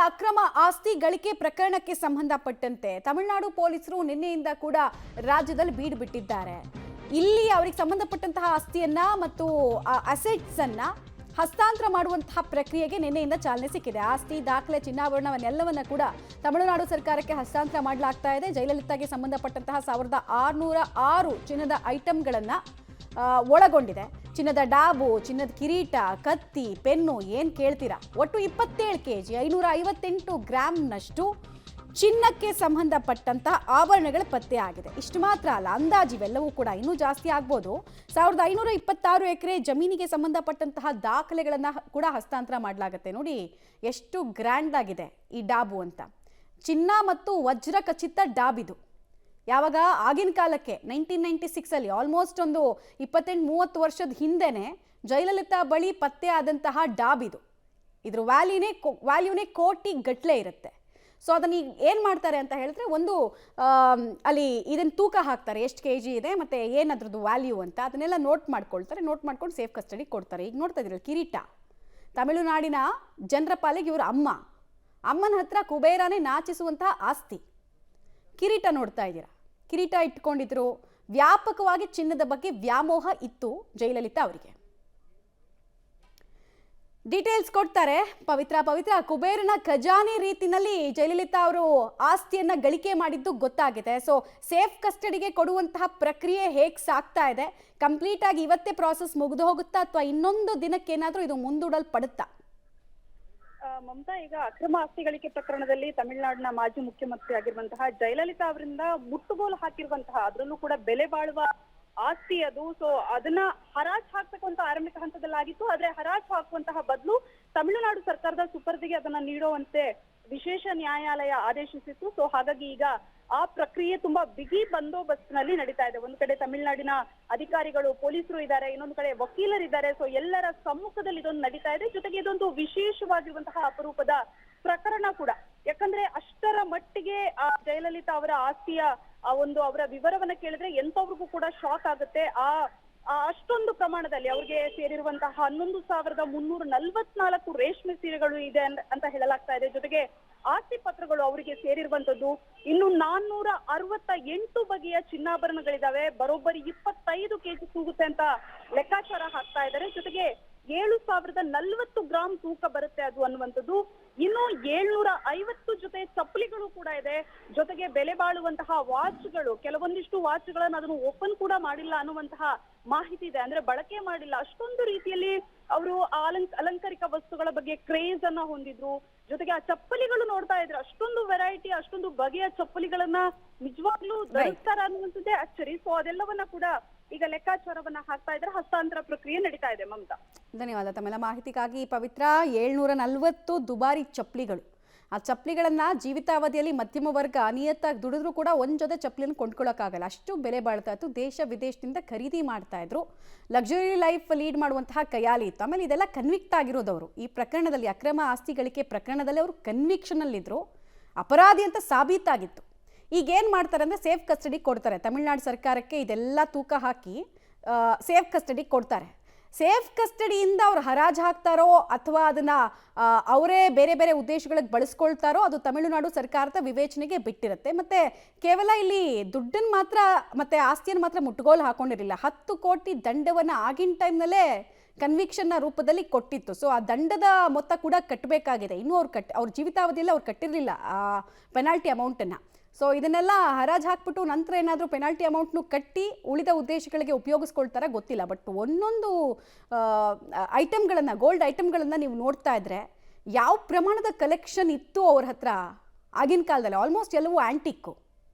ಅಕ್ರಮ ಆಸ್ತಿ ಗಳಿಕೆ ಪ್ರಕರಣಕ್ಕೆ ಸಂಬಂಧಪಟ್ಟಂತೆ ತಮಿಳುನಾಡು ಪೊಲೀಸರು ನಿನ್ನೆಯಿಂದ ಕೂಡ ರಾಜ್ಯದಲ್ಲಿ ಬೀಡು ಬಿಟ್ಟಿದ್ದಾರೆ. ಇಲ್ಲಿ ಅವರಿಗೆ ಸಂಬಂಧಪಟ್ಟಂತಹ ಆಸ್ತಿಯನ್ನ ಮತ್ತು ಅಸೆಟ್ಸ್ ಅನ್ನ ಹಸ್ತಾಂತರ ಮಾಡುವಂತಹ ಪ್ರಕ್ರಿಯೆಗೆ ನಿನ್ನೆಯಿಂದ ಚಾಲನೆ ಸಿಕ್ಕಿದೆ. ಆಸ್ತಿ, ದಾಖಲೆ, ಚಿನ್ನಾಭರಣವನ್ನೆಲ್ಲವನ್ನ ಕೂಡ ತಮಿಳುನಾಡು ಸರ್ಕಾರಕ್ಕೆ ಹಸ್ತಾಂತರ ಮಾಡಲಾಗ್ತಾ ಇದೆ. ಜಯಲಲಿತಾಗೆ ಸಂಬಂಧಪಟ್ಟಂತಹ 1606 ಚಿನ್ನದ ಐಟಂಗಳನ್ನ ಒಳಗೊಂಡಿದೆ. ಚಿನ್ನದ ಡಾಬು, ಚಿನ್ನದ ಕಿರೀಟ, ಕತ್ತಿ, ಪೆನ್ನು, ಏನ್ ಕೇಳ್ತೀರಾ, ಒಟ್ಟು 27 kg 558 ಗ್ರಾಂನಷ್ಟು ಚಿನ್ನಕ್ಕೆ ಸಂಬಂಧಪಟ್ಟಂತಹ ಆಭರಣಗಳು ಪತ್ತೆ ಆಗಿದೆ. ಇಷ್ಟು ಮಾತ್ರ ಅಲ್ಲ, ಅಂದಾಜು ಇವೆಲ್ಲವೂ ಕೂಡ ಇನ್ನೂ ಜಾಸ್ತಿ ಆಗ್ಬೋದು. 1526 ಎಕರೆ ಜಮೀನಿಗೆ ಸಂಬಂಧಪಟ್ಟಂತಹ ದಾಖಲೆಗಳನ್ನ ಕೂಡ ಹಸ್ತಾಂತರ ಮಾಡಲಾಗುತ್ತೆ. ನೋಡಿ ಎಷ್ಟು ಗ್ರ್ಯಾಂಡ್ ಆಗಿದೆ ಈ ಡಾಬು ಅಂತ. ಚಿನ್ನ ಮತ್ತು ವಜ್ರ ಖಚಿತ ಡಾಬಿದು. ಯಾವಾಗ ಆಗಿನ ಕಾಲಕ್ಕೆ 1996 ಅಲ್ಲಿ ಆಲ್ಮೋಸ್ಟ್ ಒಂದು 28-30 ವರ್ಷದ ಹಿಂದೆನೆ ಜಯಲಲಿತಾ ಬಳಿ ಪತ್ತೆ ಆದಂತಹ ಡಾಬಿದು. ಇದ್ರ ವ್ಯಾಲ್ಯೂನೇ ಕೋಟಿ ಗಟ್ಟಲೆ ಇರುತ್ತೆ. ಸೊ ಅದನ್ನ ಈಗ ಏನು ಮಾಡ್ತಾರೆ ಅಂತ ಹೇಳಿದ್ರೆ, ಒಂದು ಅಲ್ಲಿ ಇದನ್ನು ತೂಕ ಹಾಕ್ತಾರೆ, ಎಷ್ಟು kg ಇದೆ ಮತ್ತು ಏನದ್ರದ್ದು ವ್ಯಾಲ್ಯೂ ಅಂತ ಅದನ್ನೆಲ್ಲ ನೋಟ್ ಮಾಡ್ಕೊಳ್ತಾರೆ. ನೋಟ್ ಮಾಡ್ಕೊಂಡು ಸೇಫ್ ಕಸ್ಟಡಿ ಕೊಡ್ತಾರೆ. ಈಗ ನೋಡ್ತಾ ಇದ್ರಲ್ಲ ಕಿರೀಟ, ತಮಿಳುನಾಡಿನ ಜನರ ಪಾಲಿಗೆ ಇವರು ಅಮ್ಮನ ಹತ್ರ ಕುಬೇರನೇ ನಾಚಿಸುವಂತಹ ಆಸ್ತಿ. ಕಿರೀಟ ನೋಡ್ತಾ ಇದ್ದೀರಾ, ಕಿರೀಟ ಇಟ್ಕೊಂಡಿದ್ರು. ವ್ಯಾಪಕವಾಗಿ ಚಿನ್ನದ ಬಗ್ಗೆ ವ್ಯಾಮೋಹ ಇತ್ತು ಜಯಲಲಿತಾ ಅವರಿಗೆ. ಡೀಟೇಲ್ಸ್ ಕೊಡ್ತಾರೆ ಪವಿತ್ರ. ಕುಬೇರನ ಖಜಾನೆ ರೀತಿನಲ್ಲಿ ಜಯಲಲಿತಾ ಅವರು ಆಸ್ತಿಯನ್ನ ಗಳಿಕೆ ಮಾಡಿದ್ದು ಗೊತ್ತಾಗಿದೆ. ಸೊ ಸೇಫ್ ಕಸ್ಟಡಿಗೆ ಕೊಡುವಂತಹ ಪ್ರಕ್ರಿಯೆ ಹೇಗೆ ಸಾಗ್ತಾ ಇದೆ, ಕಂಪ್ಲೀಟ್ ಆಗಿ ಇವತ್ತೇ ಪ್ರಾಸೆಸ್ ಮುಗಿದು ಹೋಗುತ್ತಾ ಅಥವಾ ಇನ್ನೊಂದು ದಿನಕ್ಕೇನಾದ್ರೂ ಇದು ಮುಂದೂಡಲ್ಪಡುತ್ತಾ? ಮಮತಾ, ಈಗ ಅಕ್ರಮ ಆಸ್ತಿ ಗಳಿಕೆ ಪ್ರಕರಣದಲ್ಲಿ ತಮಿಳುನಾಡಿನ ಮಾಜಿ ಮುಖ್ಯಮಂತ್ರಿ ಆಗಿರುವಂತಹ ಜಯಲಲಿತಾ ಅವರಿಂದ ಮುಟ್ಟುಗೋಲು ಹಾಕಿರುವಂತಹ, ಅದರಲ್ಲೂ ಕೂಡ ಬೆಲೆ ಬಾಳುವ ಆಸ್ತಿ ಅದು. ಸೊ ಅದನ್ನ ಹರಾಜು ಹಾಕ್ಬೇಕು ಅಂತ ಆರಂಭಿಕ ಹಂತದಲ್ಲಾಗಿತ್ತು. ಆದ್ರೆ ಹರಾಜು ಹಾಕುವಂತಹ ಬದಲು ತಮಿಳುನಾಡು ಸರ್ಕಾರದ ಸುಪರ್ದಿಗೆ ಅದನ್ನ ನೀಡುವಂತೆ ವಿಶೇಷ ನ್ಯಾಯಾಲಯ ಆದೇಶಿಸಿತ್ತು. ಸೊ ಹಾಗಾಗಿ ಈಗ ಆ ಪ್ರಕ್ರಿಯೆ ತುಂಬಾ ಬಿಗಿ ಬಂದೋಬಸ್ತ್ನಲ್ಲಿ ನಡೀತಾ ಇದೆ. ಒಂದು ಕಡೆ ತಮಿಳುನಾಡಿನ ಅಧಿಕಾರಿಗಳು, ಪೊಲೀಸರು ಇದ್ದಾರೆ, ಇನ್ನೊಂದು ಕಡೆ ವಕೀಲರಿದ್ದಾರೆ. ಸೊ ಎಲ್ಲರ ಸಮ್ಮುಖದಲ್ಲಿ ಇದೊಂದು ನಡೀತಾ ಇದೆ. ಜೊತೆಗೆ ಇದೊಂದು ವಿಶೇಷವಾಗಿರುವಂತಹ ಅಪರೂಪದ ಪ್ರಕರಣ ಕೂಡ. ಯಾಕಂದ್ರೆ ಅಷ್ಟರ ಮಟ್ಟಿಗೆ ಆ ಜಯಲಲಿತಾ ಅವರ ಆಸ್ತಿಯ ಅವರ ವಿವರವನ್ನ ಕೇಳಿದ್ರೆ ಎಂತವ್ರಿಗೂ ಕೂಡ ಶಾಕ್ ಆಗುತ್ತೆ. ಅಷ್ಟೊಂದು ಪ್ರಮಾಣದಲ್ಲಿ ಅವ್ರಿಗೆ ಸೇರಿರುವಂತಹ 11,344 ರೇಷ್ಮೆ ಸೀರೆಗಳು ಇದೆ ಅಂತ ಹೇಳಲಾಗ್ತಾ ಇದೆ. ಜೊತೆಗೆ ಆಸ್ತಿ ಪತ್ರಗಳು ಅವರಿಗೆ ಸೇರಿರುವಂತದ್ದು ಇನ್ನು 468 ಬಗೆಯ ಚಿನ್ನಾಭರಣಗಳಿದಾವೆ. ಬರೋಬ್ಬರಿ 25 kg ತೂಗುತ್ತೆ ಅಂತ ಲೆಕ್ಕಾಚಾರ ಹಾಕ್ತಾ ಇದ್ದಾರೆ. ಜೊತೆಗೆ 7,040 ಗ್ರಾಂ ತೂಕ ಬರುತ್ತೆ ಅದು ಅನ್ನುವಂಥದ್ದು. ಇನ್ನು 750 ಜೊತೆ ಚಪ್ಪಲಿಗಳು ಕೂಡ ಇದೆ. ಜೊತೆಗೆ ಬೆಲೆ ಬಾಳುವಂತಹ ವಾಚ್ಗಳು, ಕೆಲವೊಂದಿಷ್ಟು ವಾಚ್ಗಳನ್ನ ಅದನ್ನು ಓಪನ್ ಕೂಡ ಮಾಡಿಲ್ಲ ಅನ್ನುವಂತಹ ಮಾಹಿತಿ ಇದೆ. ಅಂದ್ರೆ ಬಳಕೆ ಮಾಡಿಲ್ಲ. ಅಷ್ಟೊಂದು ರೀತಿಯಲ್ಲಿ ಅವರು ಅಲಂಕಾರಿಕ ವಸ್ತುಗಳ ಬಗ್ಗೆ ಕ್ರೇಜ್ ಅನ್ನ ಹೊಂದಿದ್ರು. ಜೊತೆಗೆ ಆ ಚಪ್ಪಲಿಗಳು ನೋಡ್ತಾ ಇದ್ರೆ ಅಷ್ಟೊಂದು ವೆರೈಟಿ, ಅಷ್ಟೊಂದು ಬಗೆಯ ಚಪ್ಪಲಿಗಳನ್ನ ನಿಜವಾಗ್ಲೂ ಧರಿಸ್ತಾರ ಅನ್ನುವಂಥದ್ದೇ ಅಚ್ಚರಿ. ಸೊ ಅದೆಲ್ಲವನ್ನ ಕೂಡ ಈಗ ಲೆಕ್ಕಾಚಾರವನ್ನ ಹಾಕ್ತಾ ಇದ್ರೆ ಹಸ್ತಾಂತರ ಪ್ರಕ್ರಿಯೆ ನಡೀತಾ ಇದೆ. ಮಮತಾ, ಧನ್ಯವಾದ ತಮ್ಮೆಲ್ಲ ಮಾಹಿತಿಗಾಗಿ. ಪವಿತ್ರ, 740 ದುಬಾರಿ ಚಪ್ಪಲಿಗಳು. ಆ ಚಪ್ಪಲಿಗಳನ್ನ ಜೀವಿತಾವಧಿಯಲ್ಲಿ ಮಧ್ಯಮ ವರ್ಗ ನಿಯತ್ತಾಗಿ ದುಡಿದ್ರು ಕೂಡ ಒಂದ್ ಜೊತೆ ಚಪ್ಪಲಿಯನ್ನು ಕೊಂಡ್ಕೊಳ್ಳೋಕ್ಕಾಗಲ್ಲ, ಅಷ್ಟು ಬೆಲೆ ಬಾಳ್ತಾ ಇತ್ತು. ದೇಶ ವಿದೇಶದಿಂದ ಖರೀದಿ ಮಾಡ್ತಾ ಇದ್ರು. ಲಕ್ಸುರಿ ಲೈಫ್ ಲೀಡ್ ಮಾಡುವಂತಹ ಕಯಾಲಿ ಇತ್ತು. ಆಮೇಲೆ ಇದೆಲ್ಲ ಕನ್ವಿಕ್ಟ್ ಆಗಿರೋದವರು ಈ ಪ್ರಕರಣದಲ್ಲಿ, ಅಕ್ರಮ ಆಸ್ತಿ ಗಳಿಕೆ ಪ್ರಕರಣದಲ್ಲಿ ಅವರು ಕನ್ವಿಕ್ಷನ್ ಅಲ್ಲಿದ್ರು, ಅಪರಾಧಿ ಅಂತ ಸಾಬೀತಾಗಿತ್ತು. ಈಗ ಏನು ಮಾಡ್ತಾರೆ ಅಂದರೆ ಸೇಫ್ ಕಸ್ಟಡಿ ಕೊಡ್ತಾರೆ. ತಮಿಳುನಾಡು ಸರ್ಕಾರಕ್ಕೆ ಇದೆಲ್ಲ ತೂಕ ಹಾಕಿ ಸೇಫ್ ಕಸ್ಟಡಿ ಕೊಡ್ತಾರೆ. ಸೇಫ್ ಕಸ್ಟಡಿಯಿಂದ ಅವ್ರು ಹರಾಜು ಹಾಕ್ತಾರೋ ಅಥವಾ ಅದನ್ನು ಅವರೇ ಬೇರೆ ಬೇರೆ ಉದ್ದೇಶಗಳಿಗೆ ಬಳಸ್ಕೊಳ್ತಾರೋ ಅದು ತಮಿಳುನಾಡು ಸರ್ಕಾರದ ವಿವೇಚನೆಗೆ ಬಿಟ್ಟಿರುತ್ತೆ. ಮತ್ತು ಕೇವಲ ಇಲ್ಲಿ ದುಡ್ಡನ್ನು ಮಾತ್ರ ಮತ್ತು ಆಸ್ತಿಯನ್ನು ಮಾತ್ರ ಮುಟ್ಟುಗೋಲು ಹಾಕೊಂಡಿರಲಿಲ್ಲ. 10 ಕೋಟಿ ದಂಡವನ್ನು ಆಗಿನ ಟೈಮ್ನಲ್ಲೇ ಕನ್ವಿಕ್ಷನ್ನ ರೂಪದಲ್ಲಿ ಕೊಟ್ಟಿತ್ತು. ಸೊ ಆ ದಂಡದ ಮೊತ್ತ ಕೂಡ ಕಟ್ಟಬೇಕಾಗಿದೆ. ಇನ್ನೂ ಅವ್ರ ಜೀವಿತಾವಧಿಯಲ್ಲಿ ಅವ್ರು ಕಟ್ಟಿರಲಿಲ್ಲ ಆ ಪೆನಾಲ್ಟಿ ಅಮೌಂಟನ್ನು. ಸೊ ಇದನ್ನೆಲ್ಲ ಹರಾಜು ಹಾಕ್ಬಿಟ್ಟು ನಂತರ ಏನಾದರೂ ಪೆನಾಲ್ಟಿ ಅಮೌಂಟ್ನು ಕಟ್ಟಿ ಉಳಿದ ಉದ್ದೇಶಗಳಿಗೆ ಉಪಯೋಗಿಸ್ಕೊಳ್ತಾರ ಗೊತ್ತಿಲ್ಲ. ಬಟ್ ಒಂದೊಂದು ಐಟಮ್ಗಳನ್ನು, ಗೋಲ್ಡ್ ಐಟಮ್ಗಳನ್ನು ನೀವು ನೋಡ್ತಾ ಇದ್ರೆ ಯಾವ ಪ್ರಮಾಣದ ಕಲೆಕ್ಷನ್ ಇತ್ತು ಅವ್ರ ಹತ್ರ ಆಗಿನ ಕಾಲದಲ್ಲಿ. ಆಲ್ಮೋಸ್ಟ್ ಎಲ್ಲವೂ ಆ್ಯಂಟಿಕ್ಕು.